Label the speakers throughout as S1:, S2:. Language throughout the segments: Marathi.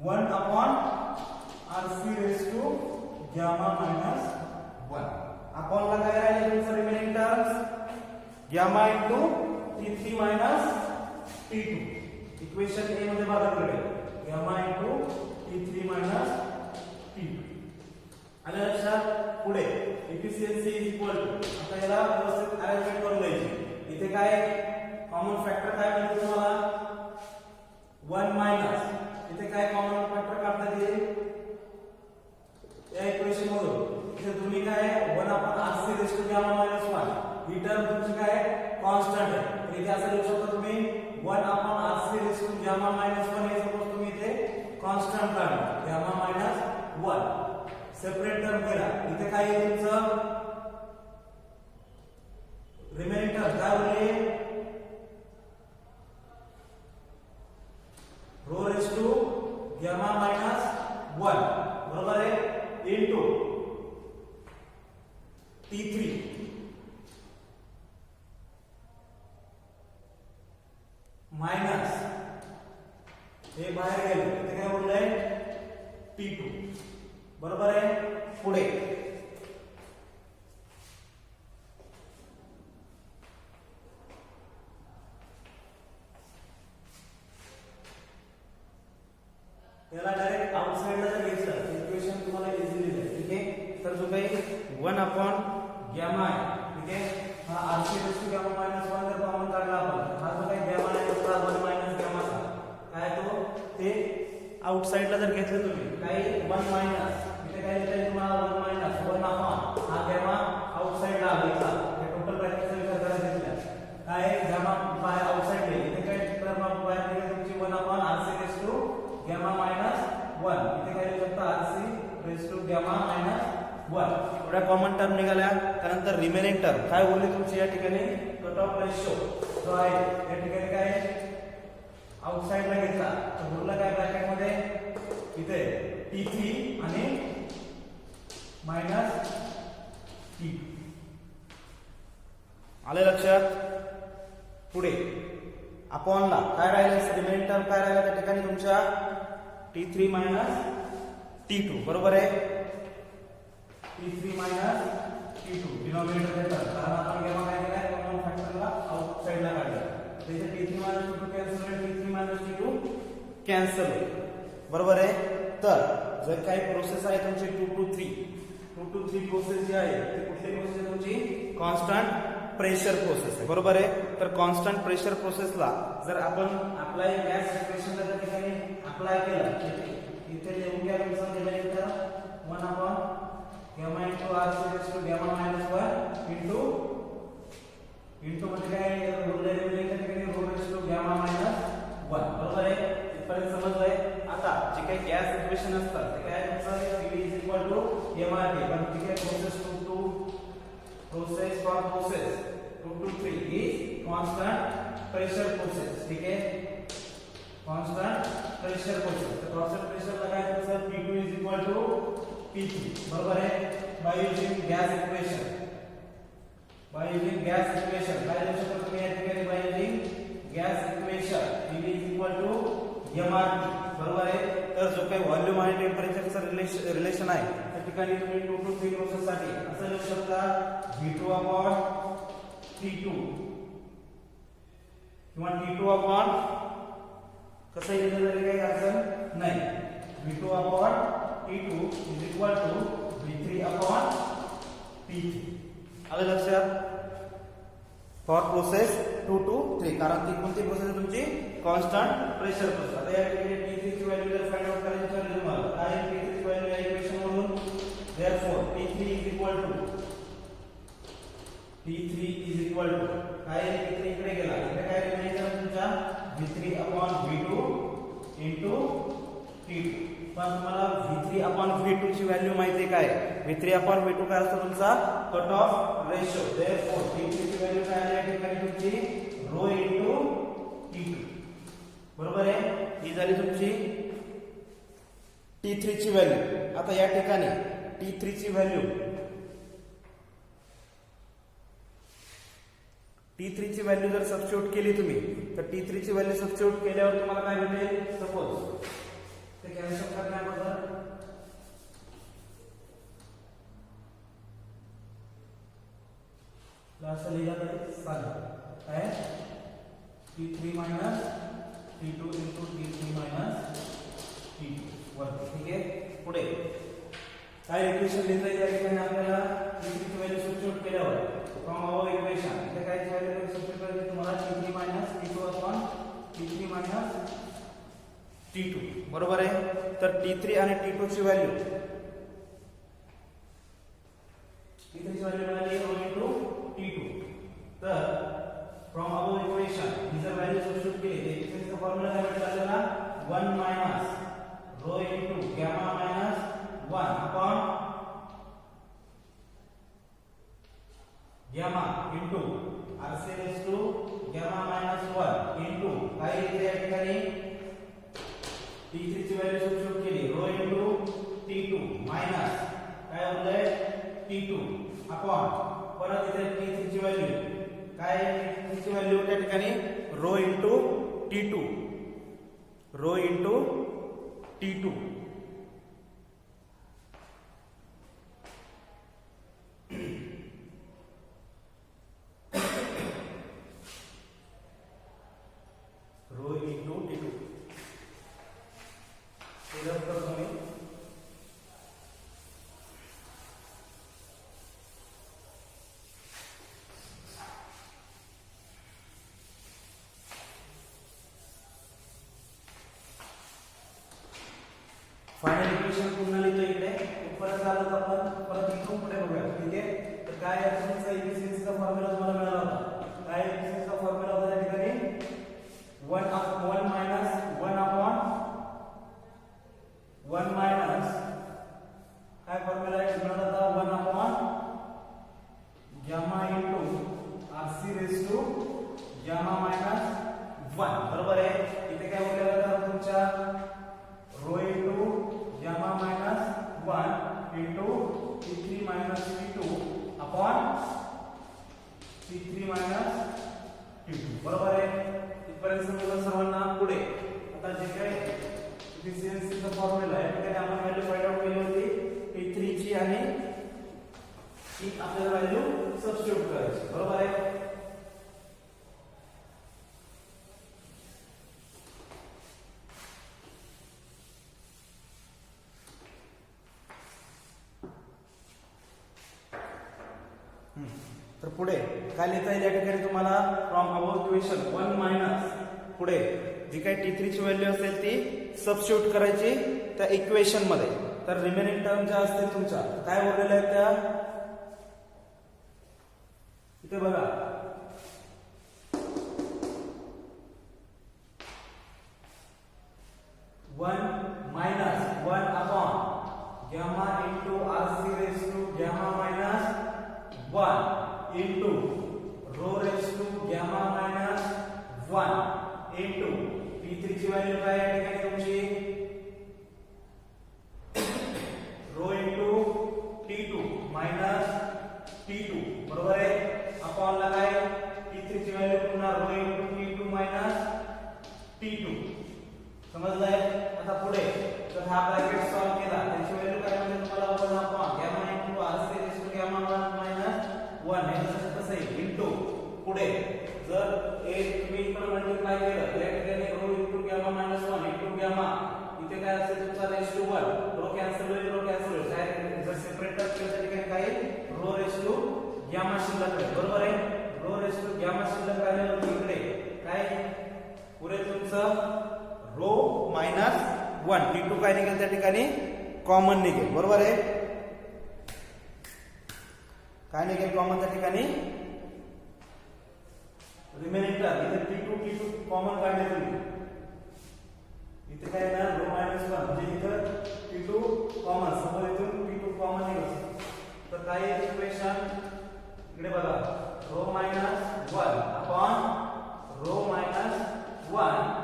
S1: 1 upon RC raised to gamma minus 1. Upon ला काय राहिले तुमचं remaining terms gamma into T3 minus T2. Equation A मध्ये बघा कडे gamma into T3 minus T2. आलं लक्षात? पुढे efficiency is equal to, आता याला व्यवस्थित अरेंजमेंट करून द्यायची. इथे काय कॉमन फॅक्टर काय मिळतो तुम्हाला 1 मायनस, इथे काय कॉमन फॅक्टर काढता येईल या इक्वेशन मधून. इथे तुम्ही काय 1 upon RC raise to gamma minus 1 ही टर्म तुमची काय कॉन्स्टंट आहे. तर इथे असं लिहू शकता तुम्ही 1 upon RC raise to gamma minus 1 हे सपोज तुम्ही इथे कॉन्स्टंट काढला गॅमा मायनस 1 सेपरेट टर्म केला. इथे काय येईल तुमचं रिमेनिंग टर्म काय होईल rho raise to gamma minus 1 बरोबर आहे इनटू T3 मायनस हे बाहेर गेले इथे काय उरलंय T2 बरोबर आहे. पुढे याला डायरेक्ट आउटसाइडला जर घेतलं इक्वेशन तुम्हाला इझिली आहे. ठीक आहे. तर जो काही 1 अपॉन गॅमा आहे ठीक आहे हा RC raise to gamma minus 1 जर कॉमन काढला आपण हा जो काही गॅमा आहे तो 1 मायनस गॅमा काय तो ते आउटसाइडला जर घेतलं तुम्ही काही 1 मायनस इथे काय येतंय तुम्हाला 1 मायनस 1 अपॉन हा गॅमा आउटसाइडला घेतला हे टोटल ब्रॅकेटचा विचार करायचा घेतला काय गॅमा बाहेर आउटसाइड गेली इथे काय टर्म बाहेर गेली तुमची 1 upon RC raise to gamma minus 1 इथे काय लिहू शकता RC raise to gamma minus 1 एवढ्या कॉमन टर्म निघाल्या. त्यानंतर रिमेनिंग टर्म काय बोलली तुमची या ठिकाणी कट ऑफ रेशो जो आहे या ठिकाणी काय आउटसाइडला घेतला तर उरला काय ब्रॅकेट मध्ये इथे T3 आणि मायनस T2 आले लक्षात. पुढे अपॉन ला काय राहिलं रिमेनिंग टर्म काय राहिलं त्या ठिकाणी तुमच्या T3 मायनस T2 बरोबर आहे. T3 मायनस T2 डिनॉमिनेटर देतात कारण आपण गॅमा काय केलाय कॉमन फॅक्टरला आउटसाइडला काढलं त्याचे T3 मायनस T2 कॅन्सल होईल T3 मायनस T2 कॅन्सल होईल बरोबर आहे. तर जर काही प्रोसेस आहे तुमची 2 to 3 प्रोसेस जी आहे ती कुठली प्रोसेस आहे तुमची कॉन्स्टंट प्रेशर प्रोसेस आहे बरोबर आहे. तर कॉन्स्टंट प्रेशर प्रोसेसला जर आपण अप्लाय गॅस इक्वेशनला त्या ठिकाणी अप्लाय केलं इथे लिहून घ्या तुमचं दिलं तर 1 upon gamma into RC raise to gamma minus 1 into म्हणजे काय उरलेले म्हणजे त्या ठिकाणी rho raise to gamma minus 1 बरोबर आहे. इथपर्यंत समजलंय. आता जे काही गॅस इक्वेशन असतात ते काय तुमचं Pv is equal to mRT पण ठीक आहे process for process 2 to 3 is constant pressure process. ठीक आहे कॉन्स्टंट प्रेशर प्रोसेस तर कॉन्स्टंट प्रेशर ला काय तुमचं P2 is equal to P3 बरोबर आहे. बाय युजिंग गॅस इक्वेशन काय लिहू शकतो तुम्ही या ठिकाणी by using gas equation Pv is equal to mRT बरोबर आहे. तर जो काही व्हॉल्यूम आणि टेम्परेचरचं रिलेशन आहे त्या ठिकाणी तुम्ही 2 to 3 प्रोसेस साठी असं लिहू शकता V2 अपॉन T2 किंवा T2 अपॉन कसं लिहिलं तरी काही अडचण नाही. V2 upon T2 is equal to V3 upon T3 आलं लक्षात. फॉर प्रोसेस 2 to 3 कारण ती कोणती प्रोसेस आहे तुमची कॉन्स्टंट प्रेशर प्रोसेस. आता या ठिकाणी T3 ची व्हॅल्यू जर फाइंड आउट करायची असेल तुम्हाला काय T3 ची व्हॅल्यू या इक्वेशन मधून therefore T3 is equal to काय T3 इकडे गेला इथे काय रिमेनिंग टर्म तुमच्या V3 upon V2 into T2 पण तुम्हाला V3 अपॉन V2 ची व्हॅल्यू माहिती काय V3 अपॉन V2 काय असतो तुमचा cut off ratio. Therefore T3 ची व्हॅल्यू काय आहे या ठिकाणी तुमची रो इंटू T2 बरोबर आहे. ही झाली तुमची T3 ची व्हॅल्यू. आता या ठिकाणी T3 ची व्हॅल्यू T3 ची व्हॅल्यू जर सबस्टिट्यूट केली तुम्ही तर T3 ची व्हॅल्यू सबस्टिट्यूट केल्यावर तुम्हाला काय भेटेल सपोज ते कॅन्सल पुढे काय इक्वेशन लिहिता येईल या ठिकाणी आपल्याला t3 ची व्हॅल्यू सबस्टिट्यूट केल्यावर फ्रॉम अवर इक्वेशन इथे काय व्हॅल्यू सबस्टिट्यूट करायची तुम्हाला t3 t2 upon t3 t2 बरोबर आहे. तर t3 आणि t2 ची व्हॅल्यू t3 ची व्हॅल्यू मिळाली ρ t2. तर फ्रॉम अवर इक्वेशन ही जर व्हॅल्यू सबस्टिट्यूट केली तर इक्वेशनचा फॉर्म्युला काय भेटेल आपल्याला 1 minus ρ into gamma minus 1 upon gamma into RC raise to gamma minus 1 into काय इथे या ठिकाणी t3 ची व्हॅल्यू सबस्टिट्यूट केली ρ इनटू t2 मायनस काय होतंय t2 अपॉन परत इथे t3 ची व्हॅल्यू काय t3 ची व्हॅल्यू त्या ठिकाणी ρ into t2 ρ into t2 row into t2 हे रब करतो मी. फायनल इक्वेशन पुन्हा लिहितो इकडे परत आलो तर आपण परत इथून पुढे बघूया. ठीक आहे. तर काय याचा इफिशियन्सीचा फॉर्म्युला तुम्हाला मिळाला होता. काय इफिशियन्सीचा फॉर्म्युला होता त्या ठिकाणी 1 मायनस 1 अपॉन 1 मायनस काय फॉर्म्युला आहे मिळाला होता 1 upon gamma into RC raise to gamma minus 1 बरोबर आहे. इथे काय बोलले होता तुमच्या ρ into gamma minus 1 into t3 minus t2 upon t3 minus t2 बरोबर आहे. इथपर्यंत समजलं सर्वांना. पुढे आता जे काही इफिशियन्सीचा फॉर्म्युला आहे त्याने आपण व्हॅल्यू फाइंड आउट केली होती t3 ची आणि ती आपल्याला व्हॅल्यू सबस्टिट्यूट करायची बरोबर आहे. तर पुढे काय लिहिता येईल या ठिकाणी तुम्हाला फ्रॉम अबोव इक्वेशन 1 मायनस पुढे जी काही t3 ची व्हॅल्यू असेल ती सबस्टिट्यूट करायची त्या इक्वेशन मध्ये. तर रिमेनिंग टर्म ज्या असतील तुमच्या काय बोललेल्या आहेत त्या इथे बघा 1 minus 1 upon gamma into RC raise to gamma minus 1 into ρ raise to gamma minus 1 into t3 ची व्हॅल्यू काय आहे या ठिकाणी तुमची ρ इनटू t2 मायनस t2 बरोबर आहे. अपॉन ला काय t3 ची व्हॅल्यू पुन्हा ρ इनटू t2 मायनस t2 समजलंय. आता पुढे जर हा ब्रॅकेट सॉल्व केला त्याची व्हॅल्यू काय म्हणजे तुम्हाला 1 upon gamma into RC raise to gamma minus 1 हे कसं आहे इनटू पुढे जर एक तुम्ही इकडे मल्टिप्लाय केलं तर या ठिकाणी ρ into gamma minus 1 into gamma इथे काय असेल तुमचा रेज टू 1 ρ कॅन्सल होईल काय जर सेपरेट केलं तर ठिकाणी काय ρ रेज टू गॅमा शिल्लक आहे बरोबर आहे. ρ रेज टू गॅमा शिल्लक राहिलं इकडे काय पुरे तुमचं ρ मायनस 1 t2 काय निघेल त्या ठिकाणी कॉमन निघेल बरोबर आहे. काय निघेल कॉमन त्या ठिकाणी रिमेनिंग टर्म इथे t2 कॉमन काढले तुम्ही इथे काय ना ρ मायनस 1 म्हणजे इथं t2 कॉमन समोर इथून t2 कॉमन निघेल. तर काय आहे इक्वेशन इकडे बघा ρ minus 1 upon ρ minus 1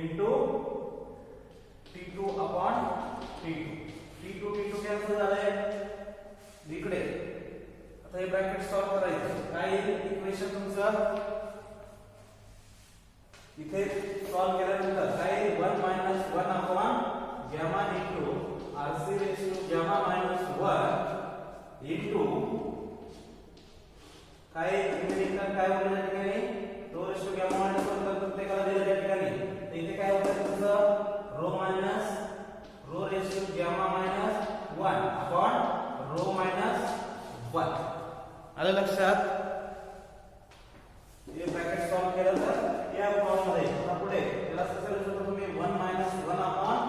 S1: into t2 upon t2 cancel झालंय इकडे. आता हे ब्रॅकेट सॉल्व करायचं काय इक्वेशन तुमचं इथे सॉल्व केल्यानंतर काय 1 minus 1 upon gamma into RC raise to gamma minus 1 into काय रिमेनिंग काय होईल या ठिकाणी ρ रेज टू गॅमा मायनस 1 तर प्रत्येकाला दिलं त्या ठिकाणी. तर इथे काय होतं तुमचं ρ रेज टू गॅमा 1. आलं लक्षात? हे ब्रॅकेट सॉल्व केलं तर या फॉर्म मध्ये आता पुढे त्याला कसं लिहायचं तुम्ही 1 मायनस 1 अपॉन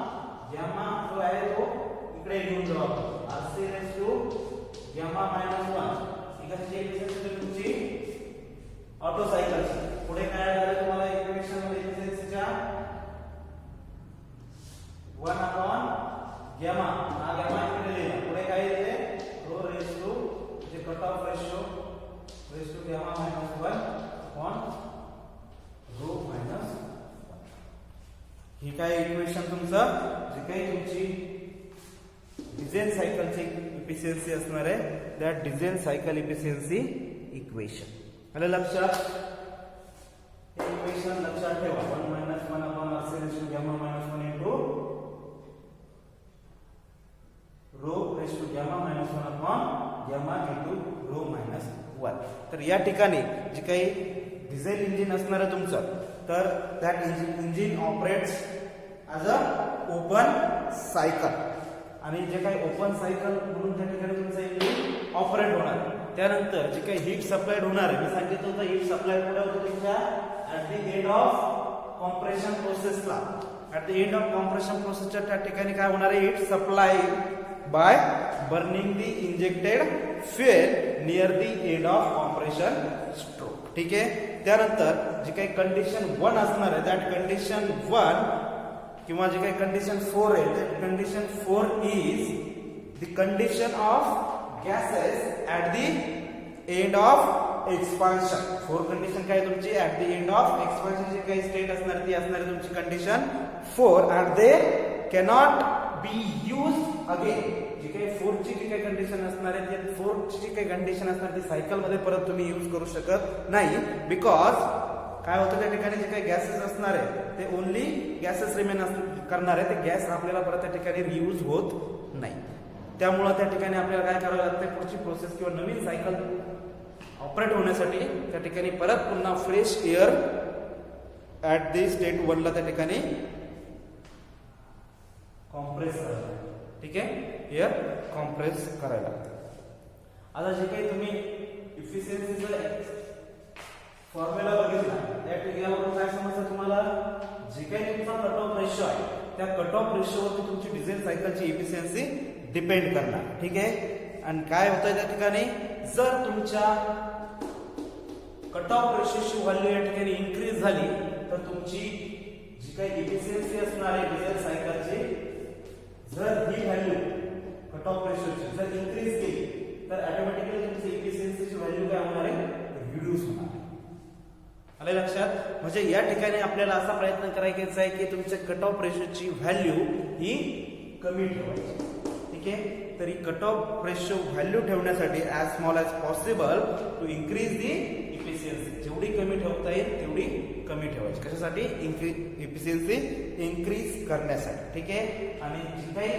S1: गॅमा जो आहे तो इकडे घेऊन जाऊ आपण RC raise to gamma minus 1 ही कशी इक्वेशन तुमची ऑटो सायकलची पुढे काय झालं तुम्हाला इक्वेशन मध्ये इक्वेशनच्या 1 अपॉन गॅमा हा गॅमा इकडे लिहिला पुढे काय येते रो रेस टू जे cut off ratio raise to gamma minus 1 upon rho minus 1 ही काय इक्वेशन तुमचं जे काही तुमची डिझेल सायकलची इफिशियन्सी असणार आहे त्या डिझेल सायकल इफिशियन्सी इक्वेशन आलं लक्षात हे इक्वेशन लक्षात ठेवा 1 minus 1 upon RC raise to gamma minus 1 into rho raise to gamma minus 1 upon gamma into rho minus 1 तर या ठिकाणी जे काही डिझेल इंजिन असणार आहे तुमचं तर that engine operates as a open cycle आणि जे काही ओपन सायकल म्हणून त्या ठिकाणी तुमचं इंजिन ऑपरेट होणार त्यानंतर जे काही हीट सप्लायड होणार आहे मी सांगितलं होतं हीट सप्लाय कुठे होतं तुमच्या at the end of compression प्रोसेसला at the end of compression प्रोसेसच्या त्या ठिकाणी काय होणार आहे heat supply by burning the injected fuel near the end of compression stroke ठीक आहे त्यानंतर जे काही कंडिशन 1 असणार आहे दॅट कंडिशन 1 किंवा जे काही कंडिशन 4 आहे that condition 4 is the condition of gases at the end of expansion 4 condition काय तुमची at the end of expansion जी काही स्टेट असणार ती असणार तुमची condition 4 and they cannot be used again जी काही 4 ची जी काही कंडिशन असणार आहे ती 4 ची जी काही कंडिशन असणार ती सायकल मध्ये परत तुम्ही यूज करू शकत नाही बिकॉज काय होतं त्या ठिकाणी जे काही गॅसेस असणार आहे ते ओनली गॅसेस रिमेन करणार आहे ते गॅस आपल्याला परत त्या ठिकाणी रियूज होत नाही त्यामुळे त्या ठिकाणी आपल्याला काय करावं लागतं पुढची प्रोसेस किंवा नवीन सायकल ऑपरेट होण्यासाठी त्या ठिकाणी परत पुन्हा fresh air at the state 1 ला त्या ठिकाणी कॉम्प्रेस करायला ठीक आहे एअर कॉम्प्रेस करायला आता जे काही तुम्ही इफिशियन्सीचा फॉर्म्युला बघितला त्या ठिकाणावरून काय समजतं तुम्हाला जे काही तुमचा कट ऑफ रेशो आहे त्या कट ऑफ रेशोवरती तुमची डिझेल सायकलची इफिशियन्सी डिपेंड करणार ठीक आहे आणि काय होतंय त्या ठिकाणी जर तुमच्या कट ऑफ रेशोची व्हॅल्यू या ठिकाणी इन्क्रीज झाली तर तुमची जी काही इफिशियन्सी असणार आहे डिझेल सायकलची जर ही व्हॅल्यू कट ऑफ रेशोची जर इन्क्रीज केली तर ऑटोमॅटिकली तुमची इफिशियन्सीची व्हॅल्यू काय होणार आहे रिड्यूस होणार आहे आले लक्षात म्हणजे या ठिकाणी आपल्याला असा प्रयत्न करायचा आहे की तुमच्या कट ऑफ रेशोची व्हॅल्यू ही कमी ठेवायची ठीक आहे तरी कट ऑफ रेशो व्हॅल्यू ठेवण्यासाठी as small as possible to increase the efficiency जेवढी कमी ठेवता येईल तेवढी कमी ठेवायची कशासाठी इफिशियन्सी इन्क्रीज करण्यासाठी ठीक आहे आणि जी काही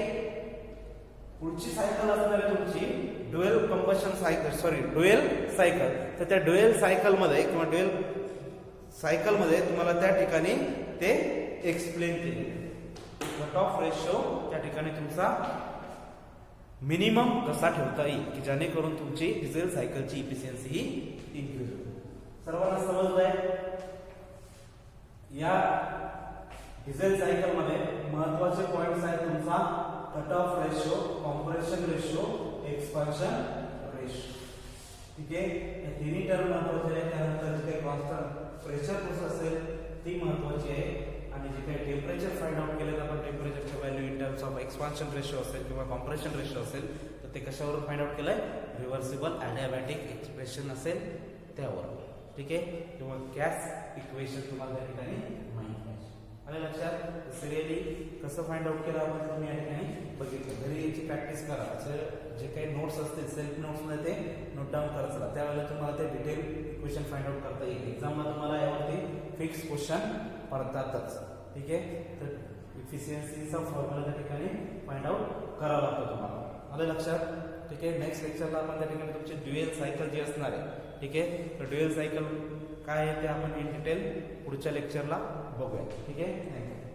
S1: पुढची सायकल असणार आहे तुमची dual combustion cycle dual cycle तर त्या ड्युएल सायकल मध्ये किंवा ड्युएल सायकल मध्ये तुम्हाला त्या ठिकाणी ते एक्सप्लेन केले कट ऑफ रेशो त्या ठिकाणी तुमचा मिनिमम कसा ठेवता येईल की जेणेकरून तुमची डिझेल सायकलची इफिशियन्सी ही इन्क्रीज होईल सर्वांना समजलंय या डिझेल सायकल मध्ये महत्वाचे पॉइंट्स आहेत तुमचा cut off ratio compression ratio expansion ratio ठीक आहे हे तिन्ही टर्म महत्वाचे आहेत त्यानंतर जे काही कॉन्स्टंट प्रेशर प्रोसेस असेल ती महत्वाची आहे आणि जे काही टेम्परेचर फाइंड आउट केलं आपण टेम्परेचरच्या value in terms of expansion ratio असेल किंवा कॉम्प्रेशन रेशो असेल तर ते कशावर फाइंड आउट केलंय रिव्हर्सिबल ॲडियाबॅटिक एक्सप्रेशन असेल त्यावर ठीक आहे किंवा गॅस इक्वेशन तुम्हाला त्या ठिकाणी माहिती पाहिजे आलं लक्षात सिरियली कसं फाइंड आउट केलं आपण तुम्ही या ठिकाणी बघितलं घरी याची प्रॅक्टिस करा जे काही नोट्स असतील सेल्फ नोट्स मध्ये ते नोट डाऊन करत चला त्यावेळेला तुम्हाला ते डिटेल इक्वेशन फाइंड आउट करता येईल एक्झामला तुम्हाला यावरती फिक्स क्वेश्चन पडतातच ठीक आहे तर इफिशियन्सीचा फॉर्म्युला त्या ठिकाणी फाइंड आउट करावा लागतो तुम्हाला आलं लक्षात ठीक आहे नेक्स्ट लेक्चरला आपण त्या ठिकाणी तुमची ड्युएल सायकल जी असणार आहे ठीक आहे तर ड्युएल सायकल काय आहे ते आपण इन डिटेल पुढच्या लेक्चरला बघूया ठीक आहे थँक्यू